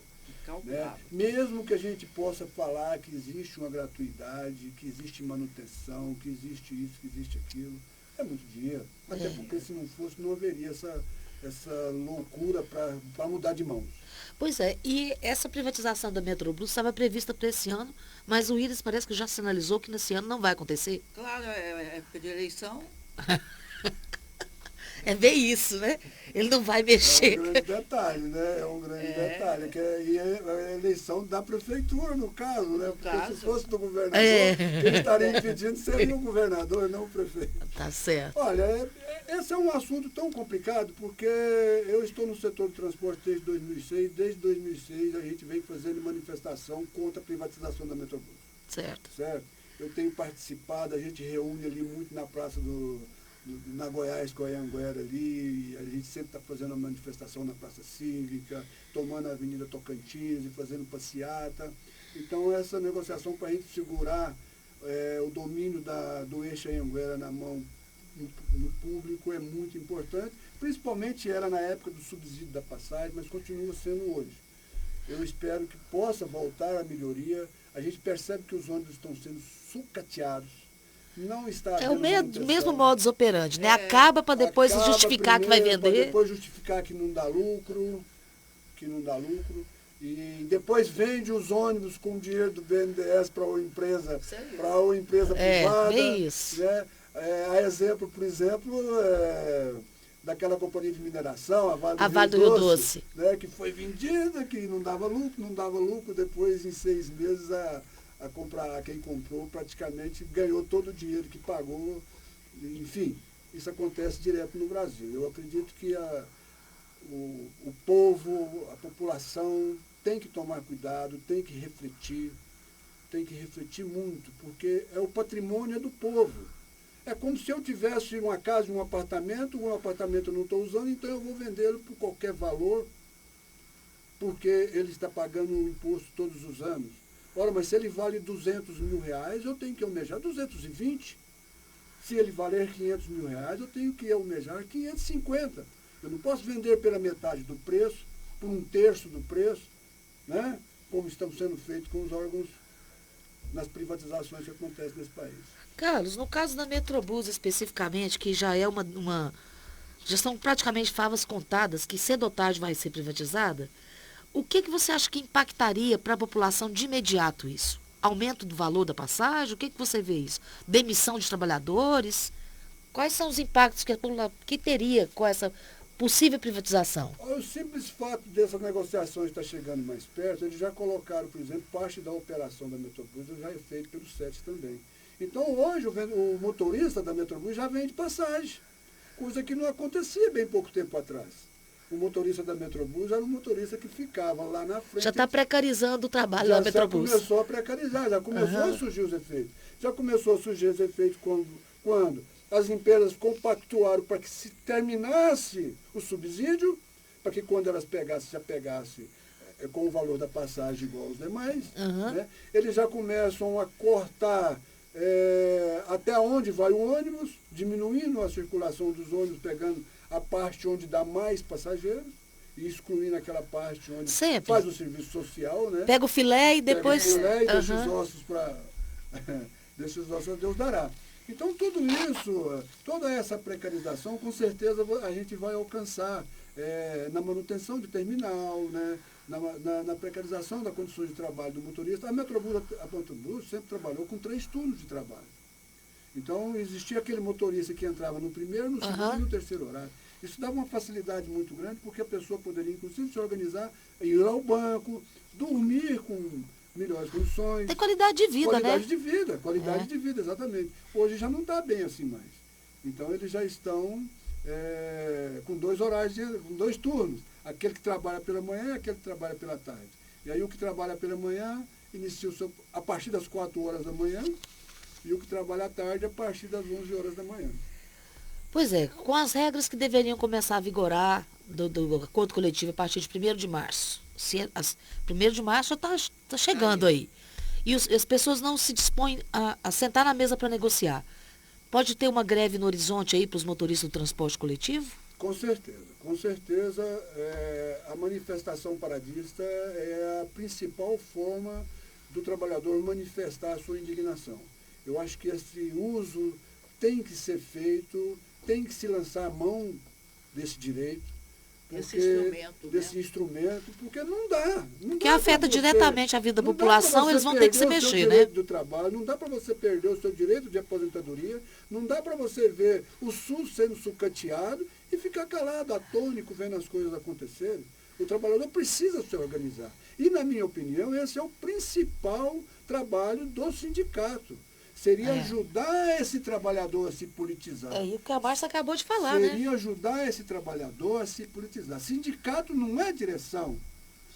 Né? Mesmo que a gente possa falar que existe uma gratuidade, que existe manutenção, que existe isso, que existe aquilo, é muito dinheiro. Até porque se não fosse, não haveria essa loucura para mudar de mãos. Pois é, e essa privatização da Metrobus estava prevista para esse ano, mas o Íris parece que já sinalizou que nesse ano não vai acontecer. Claro, é época de eleição. É bem isso, né? Ele não vai mexer. É um grande detalhe, né? É um grande detalhe. E a eleição da prefeitura, no caso, né? Porque se fosse do governador, ele estaria impedindo seria o governador, não o prefeito. Tá certo. Olha, esse é um assunto tão complicado, porque eu estou no setor do transporte desde 2006. Desde 2006 a gente vem fazendo manifestação contra a privatização da Metrobus. Certo. Eu tenho participado, a gente reúne ali muito na praça na Goiás, com a Anhanguera ali, a gente sempre está fazendo a manifestação na Praça Cívica, tomando a Avenida Tocantins e fazendo passeata. Então, essa negociação para a gente segurar o domínio do eixo Anhanguera na mão no público é muito importante, principalmente era na época do subsídio da passagem, mas continua sendo hoje. Eu espero que possa voltar a melhoria. A gente percebe que os ônibus estão sendo sucateados. Não está o mesmo modus operandi, né? Acaba para depois justificar que vai vender. Depois justificar que não dá lucro, e depois vende os ônibus com dinheiro do BNDES para uma empresa privada. Bem isso. Né? A exemplo, por exemplo, daquela companhia de mineração, a Vale do Rio Doce, né? Que foi vendida, que não dava lucro, depois em 6 meses quem comprou praticamente ganhou todo o dinheiro que pagou. Enfim, isso acontece direto no Brasil. Eu acredito que o povo, a população tem que tomar cuidado, tem que refletir muito, porque o patrimônio é do povo. É como se eu tivesse uma casa, um apartamento eu não estou usando, então eu vou vendê-lo por qualquer valor, porque ele está pagando um imposto todos os anos. Ora, mas se ele vale R$200 mil, eu tenho que almejar 220. Se ele valer R$500 mil, eu tenho que almejar 550. Eu não posso vender pela metade do preço, por 1/3 do preço, né? Como estão sendo feitos com os órgãos nas privatizações que acontecem nesse país. Carlos, no caso da Metrobus especificamente, que já é já são praticamente favas contadas, que cedo ou tarde vai ser privatizada, o que você acha que impactaria para a população de imediato isso? Aumento do valor da passagem? O que você vê isso? Demissão de trabalhadores? Quais são os impactos que teria com essa possível privatização? O simples fato dessa negociação estar chegando mais perto, eles já colocaram, por exemplo, parte da operação da Metrobus já é feita pelo SET também. Então, hoje, o motorista da Metrobus já vende passagem, coisa que não acontecia bem pouco tempo atrás. O motorista da Metrobus era um motorista que ficava lá na frente. Já está precarizando o trabalho da Metrobus. Já começou a precarizar, já começou a surgir os efeitos. Já começou a surgir os efeitos quando as empresas compactuaram para que se terminasse o subsídio, para que quando elas pegassem, já pegasse com o valor da passagem igual aos demais. Né? Eles já começam a cortar até onde vai o ônibus, diminuindo a circulação dos ônibus, pegando a parte onde dá mais passageiros e excluindo aquela parte onde faz o serviço social. Né? Pega o filé e depois... Pega o filé e deixa os ossos para... deixa os ossos a Deus dará. Então, tudo isso, toda essa precarização, com certeza a gente vai alcançar na manutenção de terminal, né? na precarização das condições de trabalho do motorista. A Metrobus sempre trabalhou com 3 turnos de trabalho. Então, existia aquele motorista que entrava no primeiro, no segundo e no terceiro horário. Isso dava uma facilidade muito grande, porque a pessoa poderia, inclusive, se organizar, ir ao banco, dormir com melhores condições. Tem qualidade de vida, qualidade de vida, qualidade de vida, exatamente. Hoje já não está bem assim mais. Então, eles já estão com 2 horários, com 2 turnos. Aquele que trabalha pela manhã e aquele que trabalha pela tarde. E aí o que trabalha pela manhã inicia a partir das 4 horas da manhã e o que trabalha à tarde a partir das 11 horas da manhã. Pois é, com as regras que deveriam começar a vigorar do acordo coletivo a partir de 1º de março. 1º de março já está chegando aí. E as pessoas não se dispõem a sentar na mesa para negociar. Pode ter uma greve no horizonte aí para os motoristas do transporte coletivo? Com certeza. Com certeza, a manifestação paradista é a principal forma do trabalhador manifestar a sua indignação. Eu acho que esse uso tem que ser feito, tem que se lançar a mão desse direito, desse instrumento, porque não dá. Que afeta diretamente a vida da população, eles vão ter que se mexer, né? Do trabalho, não dá para você perder o seu direito de aposentadoria, não dá para você ver o SUS sendo sucateado e ficar calado, atônico, vendo as coisas acontecerem. O trabalhador precisa se organizar. E, na minha opinião, esse é o principal trabalho do sindicato. Seria ajudar esse trabalhador a se politizar. É o que a Márcia acabou de falar, né? Seria ajudar esse trabalhador a se politizar. Sindicato não é direção.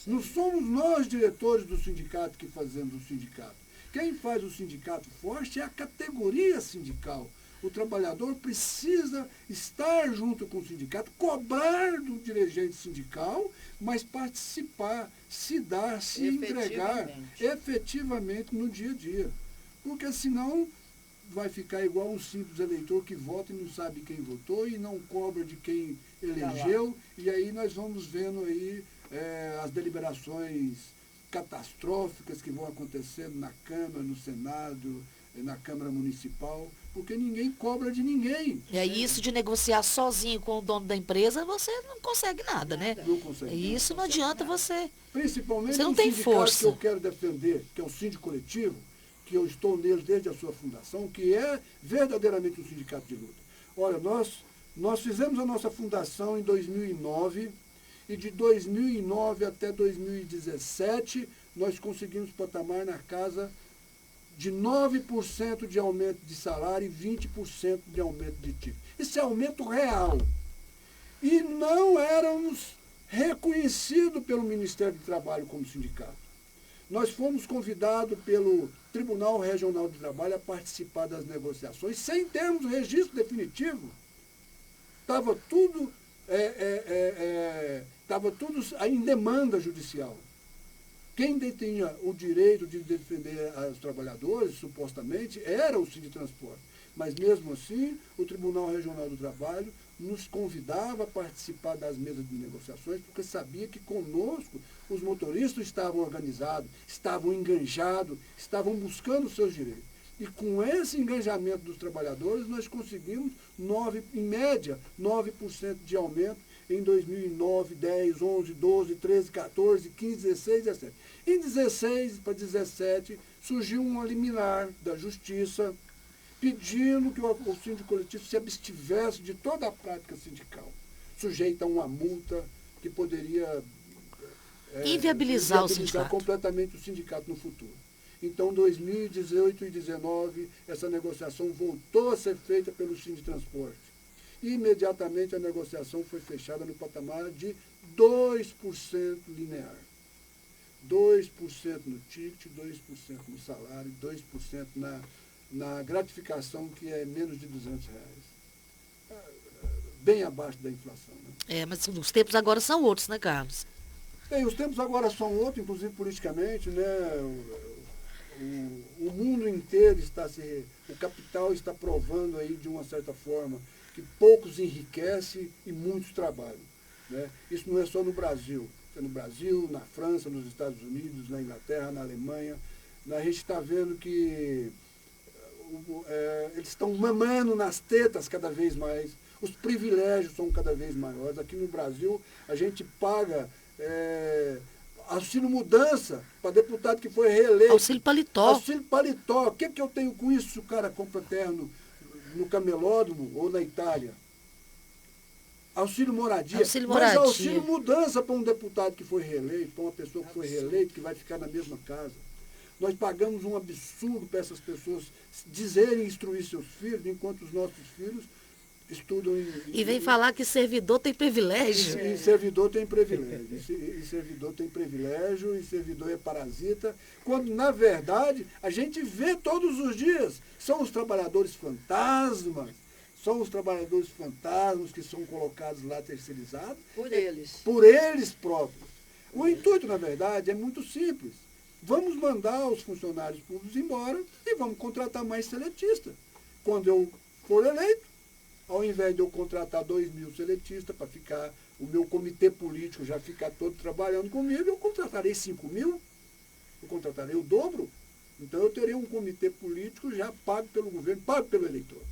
Não somos nós, diretores do sindicato, que fazemos o sindicato. Quem faz o sindicato forte é a categoria sindical. O trabalhador precisa estar junto com o sindicato, cobrar do dirigente sindical, mas participar, se dar, se entregar efetivamente no dia a dia. Porque senão vai ficar igual um simples eleitor que vota e não sabe quem votou e não cobra de quem elegeu. E aí nós vamos vendo aí as deliberações catastróficas que vão acontecendo na Câmara, no Senado, na Câmara Municipal, porque ninguém cobra de ninguém. E aí isso de negociar sozinho com o dono da empresa, você não consegue nada, né? Não consegue. E isso não adianta você... Principalmente você não tem força. Que eu quero defender, que é o síndico coletivo, que eu estou nele desde a sua fundação, que é verdadeiramente um sindicato de luta. Olha, nós fizemos a nossa fundação em 2009, e de 2009 até 2017, nós conseguimos patamar na casa de 9% de aumento de salário e 20% de aumento de título. Isso é aumento real. E não éramos reconhecidos pelo Ministério do Trabalho como sindicato. Nós fomos convidados pelo Tribunal Regional de Trabalho a participar das negociações, sem termos registro definitivo. Estava tudo em demanda judicial. Quem detinha o direito de defender os trabalhadores, supostamente, era o Sinditransporte. Mas, mesmo assim, o Tribunal Regional do Trabalho nos convidava a participar das mesas de negociações, porque sabia que conosco os motoristas estavam organizados, estavam enganjados, estavam buscando os seus direitos. E com esse engajamento dos trabalhadores, nós conseguimos, em média, 9% de aumento em 2009, 10, 11, 12, 13, 14, 15, 16, 17. Em 16 para 17, surgiu uma liminar da Justiça pedindo que o síndico coletivo se abstivesse de toda a prática sindical. sujeita a uma multa que poderia inviabilizar o sindicato. completamente o sindicato no futuro. Então, 2018 e 2019, essa negociação voltou a ser feita pelo Sinditransporte. E imediatamente a negociação foi fechada no patamar de 2% linear. 2% no ticket, 2% no salário, 2% na gratificação, que é menos de R$200. Bem abaixo da inflação. Né? Mas os tempos agora são outros, né, Carlos? Bem, os tempos agora são outros, inclusive politicamente, né? O mundo inteiro o capital está provando aí, de uma certa forma, que poucos enriquecem e muitos trabalham. Né? Isso não é só no Brasil. É no Brasil, na França, nos Estados Unidos, na Inglaterra, na Alemanha. A gente está vendo que eles estão mamando nas tetas cada vez mais. Os privilégios são cada vez maiores. Aqui no Brasil, a gente paga auxílio mudança para deputado que foi reeleito. Auxílio paletó. Auxílio paletó. O que eu tenho com isso se o cara compra terno no camelódromo ou na Itália? Auxílio moradia. Mas auxílio mudança para um deputado que foi reeleito, para uma pessoa que foi reeleita, que vai ficar na mesma casa. Nós pagamos um absurdo para essas pessoas dizerem instruir seus filhos, enquanto os nossos filhos estudam e vem falar que servidor tem privilégio. E servidor tem privilégio. E servidor tem privilégio, e servidor é parasita, quando, na verdade, a gente vê todos os dias. São os trabalhadores fantasmas. São os trabalhadores fantasmas que são colocados lá terceirizados. Por eles. Por eles próprios. O intuito, na verdade, é muito simples. Vamos mandar os funcionários públicos embora e vamos contratar mais seletistas. Quando eu for eleito, ao invés de eu contratar 2.000 seletistas para ficar, o meu comitê político já ficar todo trabalhando comigo, eu contratarei 5.000, eu contratarei o dobro. Então eu terei um comitê político já pago pelo governo, pago pelo eleitor.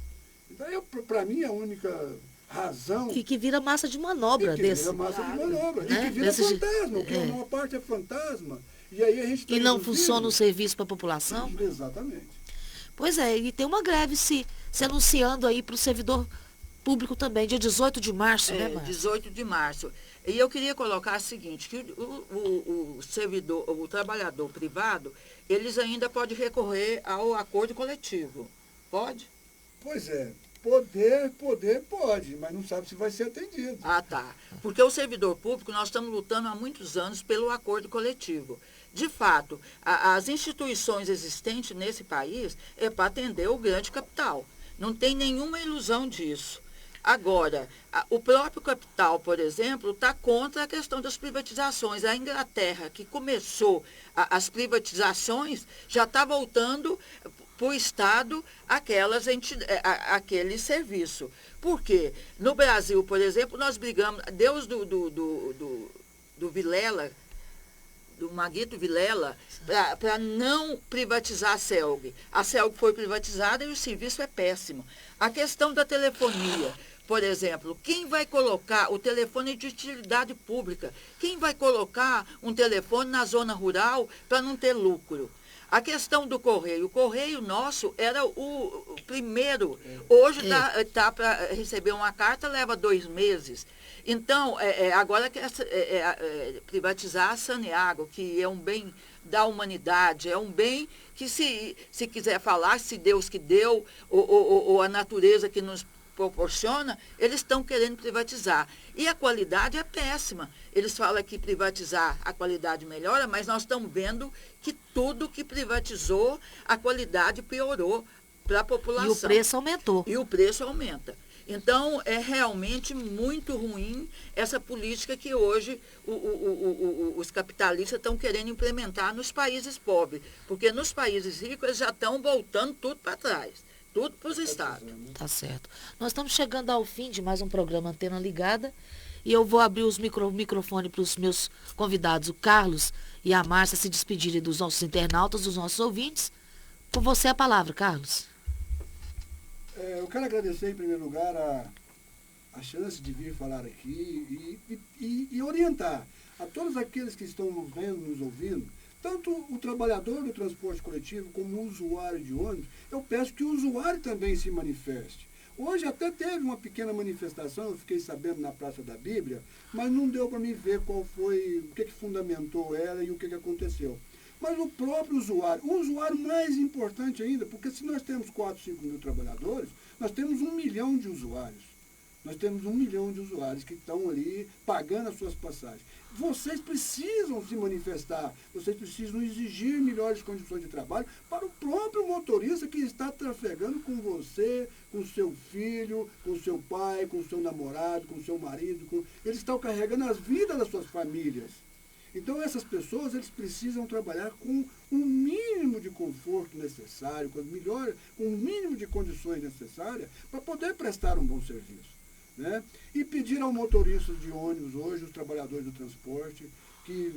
Então, para mim, a única razão... E que vira massa de manobra desse. Vira massa de manobra. Né? E que vira fantasma, porque uma parte é fantasma. E aí a gente e não funciona o serviço para a população? Exatamente. Pois é, e tem uma greve se anunciando aí para o servidor público também, dia 18 de março, né, Márcia? 18 de março. E eu queria colocar o seguinte, que o servidor, o trabalhador privado, eles ainda podem recorrer ao acordo coletivo. Pode? Pois é. Poder pode, mas não sabe se vai ser atendido. Ah, tá. Porque o servidor público, nós estamos lutando há muitos anos pelo acordo coletivo. De fato, as instituições existentes nesse país é para atender o grande capital. Não tem nenhuma ilusão disso. Agora, o próprio capital, por exemplo, está contra a questão das privatizações. A Inglaterra, que começou as privatizações, já está voltando para o Estado aquele serviço. Por quê? No Brasil, por exemplo, nós brigamos, Deus do Vilela, do Maguito Vilela, para não privatizar a CELG. A CELG foi privatizada e o serviço é péssimo. A questão da telefonia, por exemplo, quem vai colocar o telefone de utilidade pública? Quem vai colocar um telefone na zona rural para não ter lucro? A questão do correio. O correio nosso era o primeiro. Hoje tá para receber uma carta, leva 2 meses. Então, agora quer privatizar a Saneago, que é um bem da humanidade, é um bem que, se quiser falar, se Deus que deu, ou a natureza que nos proporciona, eles estão querendo privatizar. E a qualidade é péssima. Eles falam que privatizar a qualidade melhora, mas nós estamos vendo que tudo que privatizou, a qualidade piorou para a população. E o preço aumentou. E o preço aumenta. Então, é realmente muito ruim essa política que hoje os capitalistas estão querendo implementar nos países pobres. Porque nos países ricos, eles já estão voltando tudo para trás. Tudo para os estados. Tá certo. Nós estamos chegando ao fim de mais um programa Antena Ligada. E eu vou abrir os microfone para os meus convidados, o Carlos e a Márcia, se despedirem dos nossos internautas, dos nossos ouvintes. Com você a palavra, Carlos. Eu quero agradecer, em primeiro lugar, a chance de vir falar aqui e orientar a todos aqueles que estão nos vendo, nos ouvindo, tanto o trabalhador do transporte coletivo como o usuário de ônibus. Eu peço que o usuário também se manifeste. Hoje até teve uma pequena manifestação, eu fiquei sabendo na Praça da Bíblia, mas não deu para mim ver qual foi, o que fundamentou ela e o que aconteceu. Mas o próprio usuário, o usuário mais importante ainda, porque se nós temos 4, 5 mil trabalhadores, nós temos 1 milhão de usuários. Nós temos 1 milhão de usuários que estão ali pagando as suas passagens. Vocês precisam se manifestar, vocês precisam exigir melhores condições de trabalho para o próprio motorista que está trafegando com você, com seu filho, com seu pai, com seu namorado, com seu marido. Eles estão carregando as vidas das suas famílias. Então, essas pessoas, eles precisam trabalhar com o mínimo de conforto necessário, com o mínimo de condições necessárias para poder prestar um bom serviço. Né? E pedir ao motorista de ônibus hoje, os trabalhadores do transporte, que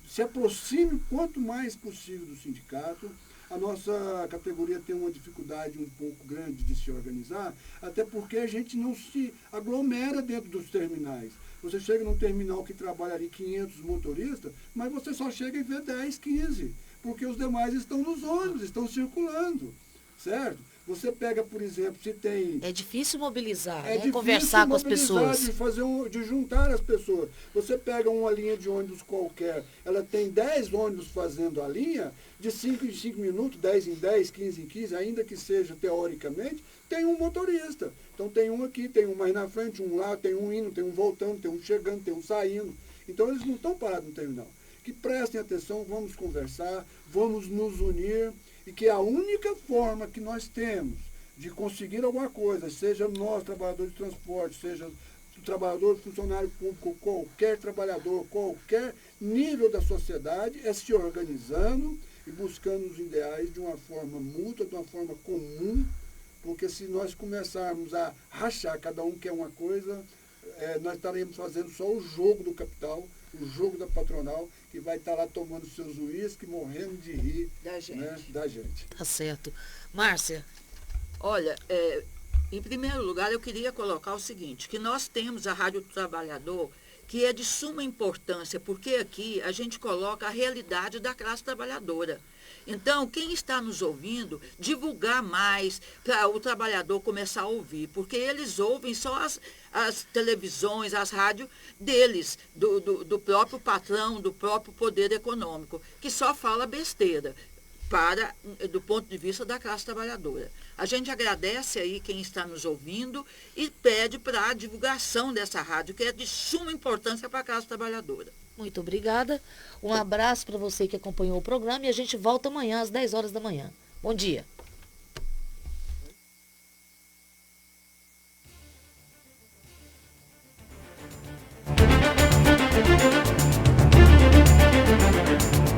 se aproxime o quanto mais possível do sindicato. A nossa categoria tem uma dificuldade um pouco grande de se organizar, até porque a gente não se aglomera dentro dos terminais. Você chega num terminal que trabalha ali 500 motoristas, mas você só chega e vê 10, 15, porque os demais estão nos ônibus, estão circulando, certo? Você pega, por exemplo, se tem... É difícil mobilizar, É né? difícil Conversar com as mobilizar, pessoas. de juntar as pessoas. Você pega uma linha de ônibus qualquer, ela tem 10 ônibus fazendo a linha, de 5 em 5 minutos, 10 em 10, 15 em 15, ainda que seja teoricamente, tem um motorista. Então tem um aqui, tem um mais na frente, um lá, tem um indo, tem um voltando, tem um chegando, tem um saindo. Então eles não estão parados no terminal. Que prestem atenção, vamos conversar, vamos nos unir, e que a única forma que nós temos de conseguir alguma coisa, seja nós, trabalhadores de transporte, seja o trabalhador, funcionário público, qualquer trabalhador, qualquer nível da sociedade, é se organizando e buscando os ideais de uma forma mútua, de uma forma comum, porque se nós começarmos a rachar, cada um quer uma coisa, nós estaremos fazendo só o jogo do capital, o jogo da patronal, que vai estar lá tomando seus uísques, morrendo de rir Da gente. Né, da gente. Tá certo. Márcia, Olha, em primeiro lugar, eu queria colocar o seguinte, que nós temos a Rádio do Trabalhador, que é de suma importância, porque aqui a gente coloca a realidade da classe trabalhadora. Então, quem está nos ouvindo, divulgar mais para o trabalhador começar a ouvir, porque eles ouvem só as televisões, as rádios deles, do próprio patrão, do próprio poder econômico, que só fala besteira do ponto de vista da classe trabalhadora. A gente agradece aí quem está nos ouvindo e pede para a divulgação dessa rádio, que é de suma importância para a classe trabalhadora. muito obrigada. Um abraço para você que acompanhou o programa e a gente volta amanhã às 10 horas da manhã. Bom dia.